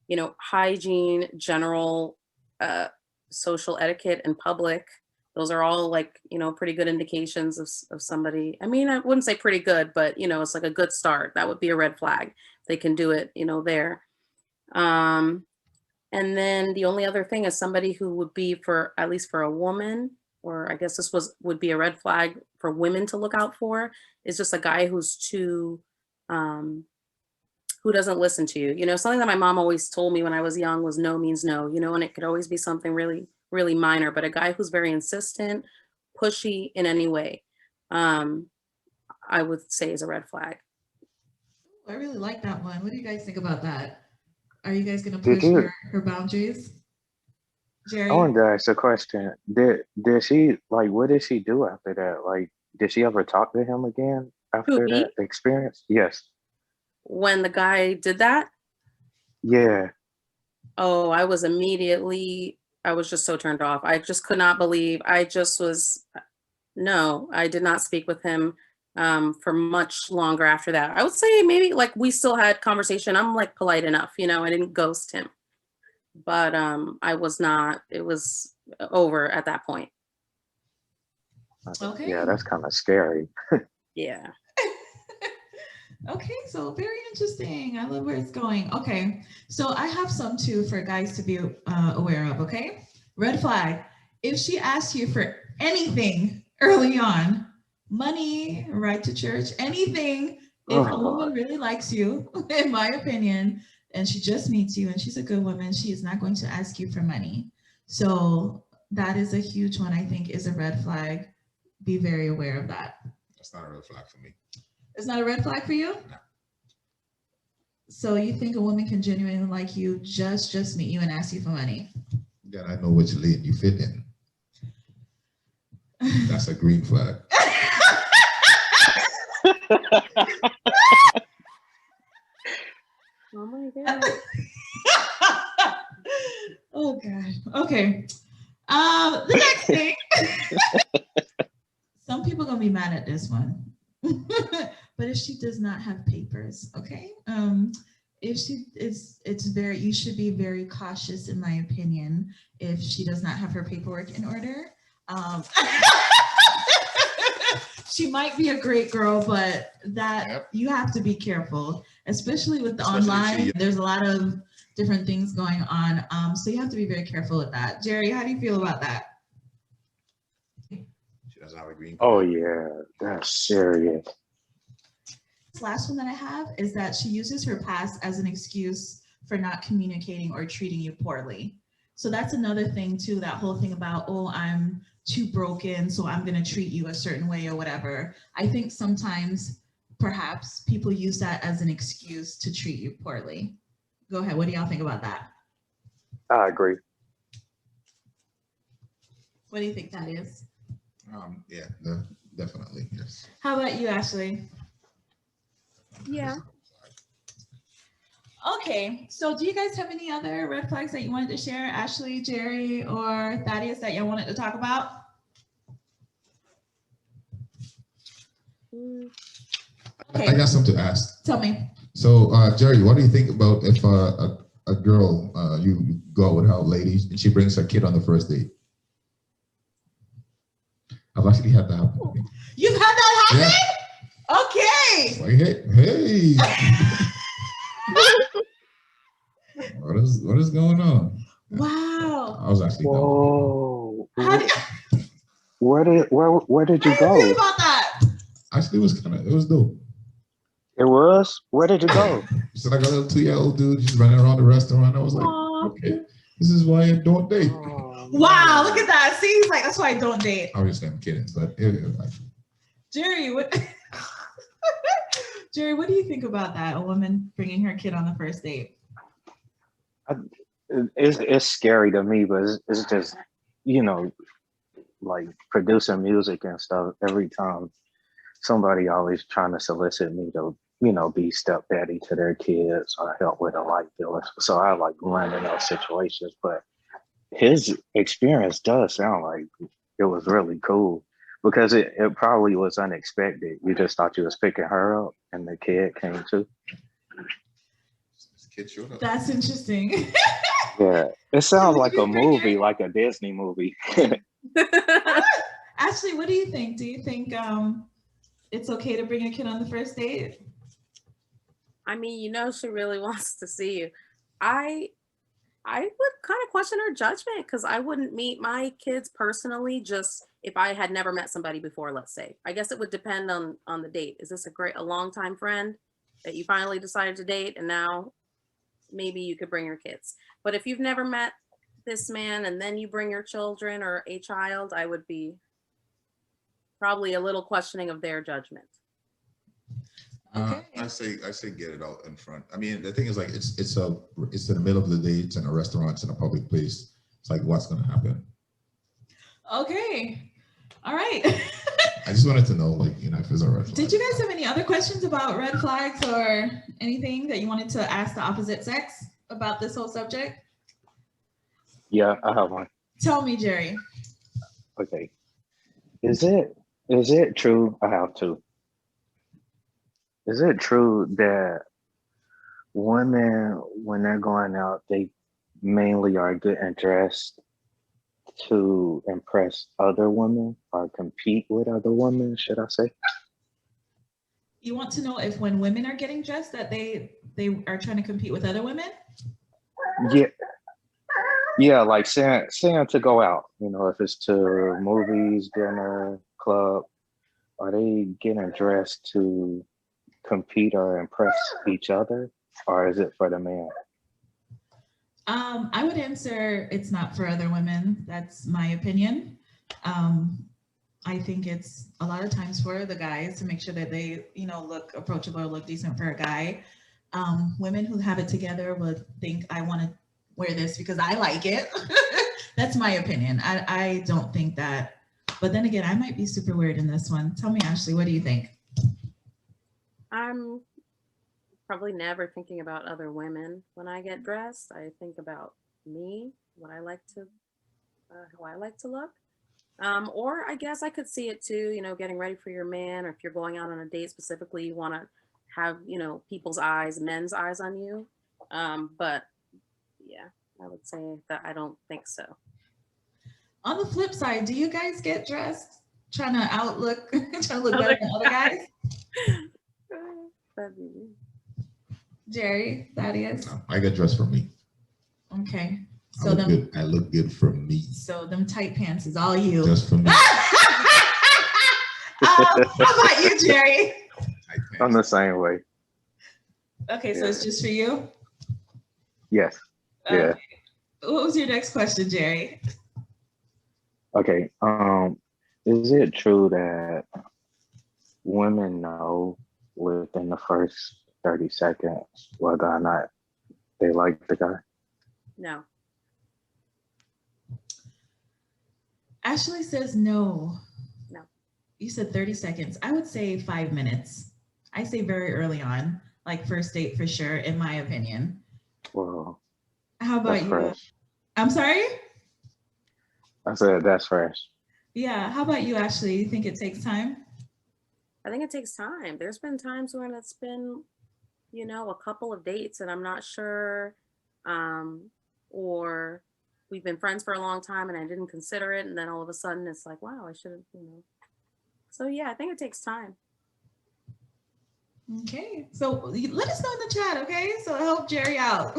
you know, hygiene, general social etiquette in public. Those are all like, you know, pretty good indications of somebody. I mean, I wouldn't say pretty good, but you know, it's like a good start. That would be a red flag. They can do it, you know, there. And then the only other thing is somebody who would be, for at least for a woman, or I guess would be a red flag for women to look out for, is just a guy who's too, who doesn't listen to you. You know, something that my mom always told me when I was young was no means no, you know, and it could always be something really, really minor, but a guy who's very insistent, pushy in any way, I would say is a red flag. I really like that one. What do you guys think about that? Are you guys going to Did push you- her boundaries? Jerry? I wanted to ask a question. Did she, like, what did she do after that? Like, did she ever talk to him again after me? that experience? Yes. When the guy did that, Yeah. oh, I was just so turned off. I just could not believe. No, I did not speak with him for much longer after that. I would say maybe like we still had conversation. I'm like polite enough, you know, I didn't ghost him, but I was not, it was over at that point. Okay. Yeah, that's kind of scary. Yeah. Okay, so very interesting. I love where it's going. Okay, so I have some too for guys to be aware of, okay? Red flag. If she asks you for anything early on, money, ride to church, anything, if a woman really likes you, in my opinion, and she just meets you and she's a good woman, she is not going to ask you for money. So that is a huge one, I think, is a red flag. Be very aware of that. That's not a red flag for me. It's not a red flag for you? No. So you think a woman can genuinely like you, just meet you and ask you for money? Then I know which lane you fit in. That's a green flag. Oh my God. Oh God. Okay. The next thing. Some people gonna be mad at this one. But if she does not have papers, okay? If she is, you should be very cautious, in my opinion, if she does not have her paperwork in order. She might be a great girl, but you have to be careful, especially with the online. There's a lot of different things going on. So you have to be very careful with that. Jerry, how do you feel about that? She doesn't have a green Oh card. yeah, that's serious. This last one that I have is that she uses her past as an excuse for not communicating or treating you poorly. So that's another thing too, that whole thing about, oh, I'm too broken, so I'm gonna treat you a certain way or whatever. I think sometimes perhaps people use that as an excuse to treat you poorly. Go ahead, what do y'all think about that? I agree. What do you think that is? Yeah, definitely, yes. How about you, Ashley? Yeah. Okay, so do you guys have any other red flags that you wanted to share, Ashley, Jerry, or Thaddeus, that y'all wanted to talk about? Okay. I got something to ask. Tell me. So, Jerry, what do you think about if a girl, you go out with her lady and she brings her kid on the first date? I've actually had that happen to me. You've had that happen? Yeah. Okay. Like, hey. What is going on? Wow. I was actually done. Whoa. How did, Where did you how do you feel go? about that? Actually, it was dope. It was? Where did you go? So I got a little 2-year-old dude just running around the restaurant. I was like, Aw. okay, this is why I don't date. Oh, Wow, man. look at that. See, he's like, that's why I don't date. Obviously, I'm kidding, but it like, Jerry, what? Jerry, what do you think about that? A woman bringing her kid on the first date? It's scary to me, but it's just, you know, like producing music and stuff. Every time somebody always trying to solicit me to, you know, be stepdaddy to their kids or help with a light bill. So I like run in those situations. But his experience does sound like it was really cool because it probably was unexpected. You just thought you was picking her up and the kid came too. this kid showed up. That's interesting. Yeah, it sounds would like you a bring movie, your like a Disney movie. Ashley, what do you think? Do you think it's okay to bring your kid on the first date? I mean, you know, she really wants to see you. I I would kind of question her judgment because I wouldn't meet my kids personally just if I had never met somebody before, let's say. I guess it would depend on the date. Is this a long time friend that you finally decided to date and now maybe you could bring your kids. But if you've never met this man and then you bring your children or a child, I would be probably a little questioning of their judgment. Okay. I say get it out in front. I mean, the thing is like it's in the middle of the day. It's in a restaurant. It's in a public place. It's like what's gonna happen? Okay. All right. I just wanted to know, like, you know, if it's a red flag. Did you guys have any other questions about red flags or anything that you wanted to ask the opposite sex about this whole subject? Yeah, I have one. Tell me, Jerry. Okay. Is it true? I have two. Is it true that women, when they're going out, they mainly are getting dressed to impress other women or compete with other women, should I say? You want to know if when women are getting dressed that they are trying to compete with other women? Yeah. Yeah, like saying to go out, you know, if it's to movies, dinner, club, are they getting dressed to compete or impress each other, or is it for the man? I would answer it's not for other women. That's my opinion. I think it's a lot of times for the guys to make sure that they, you know, look approachable or look decent for a guy. Women who have it together would think I want to wear this because I like it. That's my opinion. I don't think that. But then again, I might be super weird in this one. Tell me, Ashley, what do you think? I'm probably never thinking about other women when I get dressed. I think about me, what I like to, how I like to look. Or I guess I could see it too, you know, getting ready for your man, or if you're going out on a date specifically, you want to have, you know, people's eyes, men's eyes on you. But yeah, I would say that I don't think so. On the flip side, do you guys get dressed trying to trying to look better than other guys? Jerry, Thaddeus? No, I get dressed for me. Okay. I look good. I look good for me. So them tight pants is all you. Just for me. How about you, Jerry? I'm the same way. Okay, so it's just for you? Yes. Okay. Yeah. What was your next question, Jerry? Okay. Is it true that women know within the first 30 seconds whether or not they like the guy? No. Ashley says no. No. You said 30 seconds. I would say 5 minutes. I say very early on, like first date for sure, in my opinion. Well, How about that's you? fresh. I'm sorry? I said that's fresh. Yeah. How about you, Ashley? You think it takes time? I think it takes time. There's been times when it's been, you know, a couple of dates and I'm not sure, or we've been friends for a long time and I didn't consider it. And then all of a sudden it's like, wow, I should have, you know. So yeah, I think it takes time. Okay. So let us know in the chat, okay? So help Jerry out.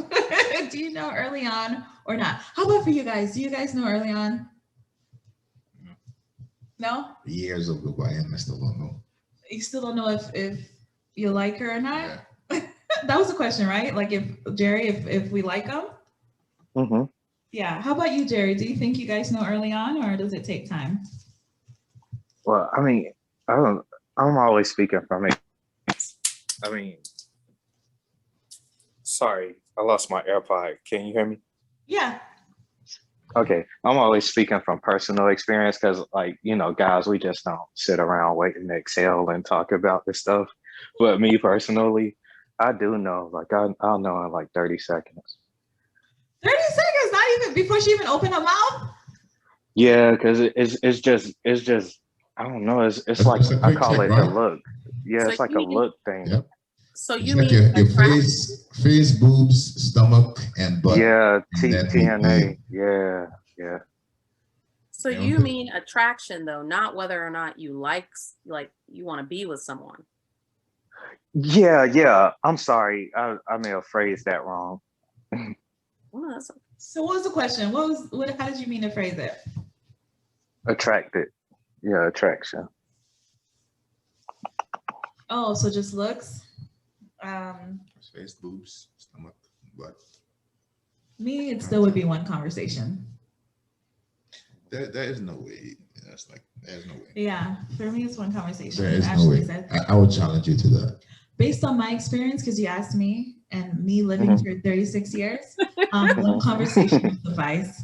Do you know early on or not? How about for you guys? Do you guys know early on? No? Years will go by and I still don't know. You still don't know if you like her or not? Yeah. That was the question, right? Like if Jerry, if we like him? Mm-hmm. Yeah. How about you, Jerry? Do you think you guys know early on or does it take time? Well, I mean, I'm always speaking from it. I mean, sorry, I lost my AirPod. Can you hear me? Yeah. Okay, I'm always speaking from personal experience because, like, you know, guys, we just don't sit around waiting to exhale and talk about this stuff. But me personally, I do know, like, I'll know in like 30 seconds. 30 seconds, not even before she even opened her mouth? Yeah, because it's just I don't know. It's like It's a I quick call check, it right? the look. Yeah, it's like a you need- look thing. Yep. So It's you like mean your attract- face, boobs, stomach, and butt. Yeah, And then TNA. Yeah, yeah. So You know, you mean attraction though, not whether or not you like you want to be with someone. Yeah. I'm sorry. I may have phrased that wrong. Well, that's So what was the question? How did you mean to phrase it? Attracted. Yeah, attraction. Oh, so just looks. face, boobs, stomach, butt. Me, it still would be one conversation. There is no way. There's no way. Yeah, for me, it's one conversation. There is no Ashley way. said. I would challenge you to that. Based on my experience, because you asked me, and me living for 36 years, one conversation would suffice.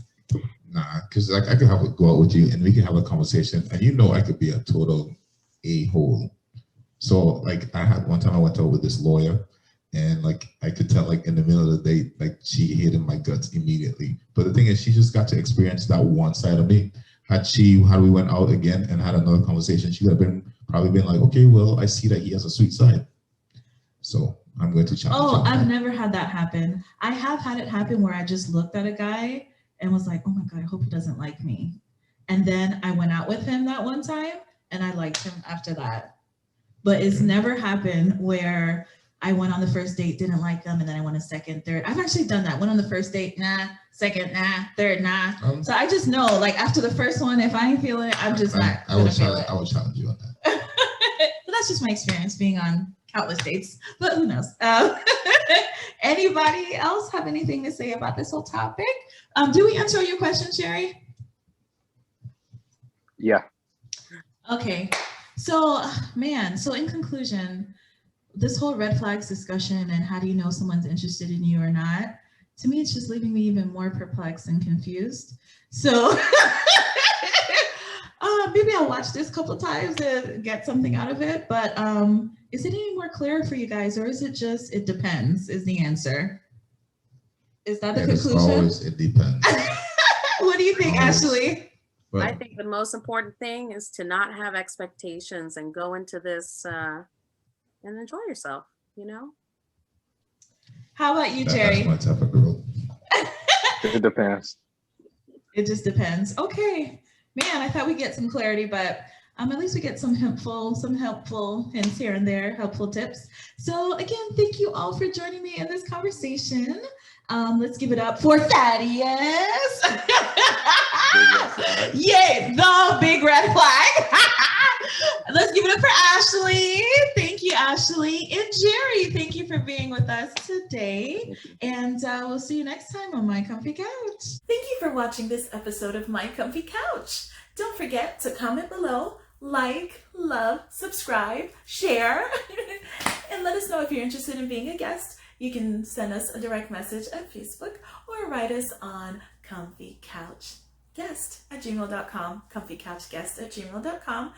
Nah, because I could go out with you and we can have a conversation, and you know I could be a total a-hole. So like I had one time I went out with this lawyer, and like I could tell like in the middle of the date, like she hated my guts immediately. But the thing is, she just got to experience that one side of me. Had we went out again and had another conversation, she would have probably been like, okay, well, I see that he has a sweet side. So I'm going to challenge. Oh, I've never had that happen. I have had it happen where I just looked at a guy and was like, oh my God, I hope he doesn't like me. And then I went out with him that one time and I liked him after that. But it's never happened where I went on the first date, didn't like them, and then I went a second, third. I've actually done that. Went on the first date, nah. Second, nah. Third, nah. So I just know, like after the first one, if I ain't feeling it, I'm just not gonna feel it. I would challenge you on that. But that's just my experience being on countless dates. But who knows? Anybody else have anything to say about this whole topic? Do we answer your question, Sherry? Yeah. Okay. So, man, so in conclusion, this whole red flags discussion and how do you know someone's interested in you or not, to me, it's just leaving me even more perplexed and confused. So maybe I'll watch this a couple of times to get something out of it. But is it any more clear for you guys, or is it just, it depends is the answer? Is that the conclusion? Always, it depends. What do you think, Ashley? But I think the most important thing is to not have expectations and go into this and enjoy yourself, you know? How about you, that's Terry? my type of girl. It depends. It just depends. Okay. Man, I thought we'd get some clarity, but at least we get some helpful hints here and there, helpful tips. So again, thank you all for joining me in this conversation. Let's give it up for Thaddeus. Yay, the big red flag. Let's give it up for Ashley. Thank you, Ashley. And Jerry, thank you for being with us today. And we'll see you next time on My Comfy Couch. Thank you for watching this episode of My Comfy Couch. Don't forget to comment below, like, love, subscribe, share, and let us know if you're interested in being a guest. You can send us a direct message at Facebook or write us on comfycouchguest@gmail.com, comfycouchguest@gmail.com.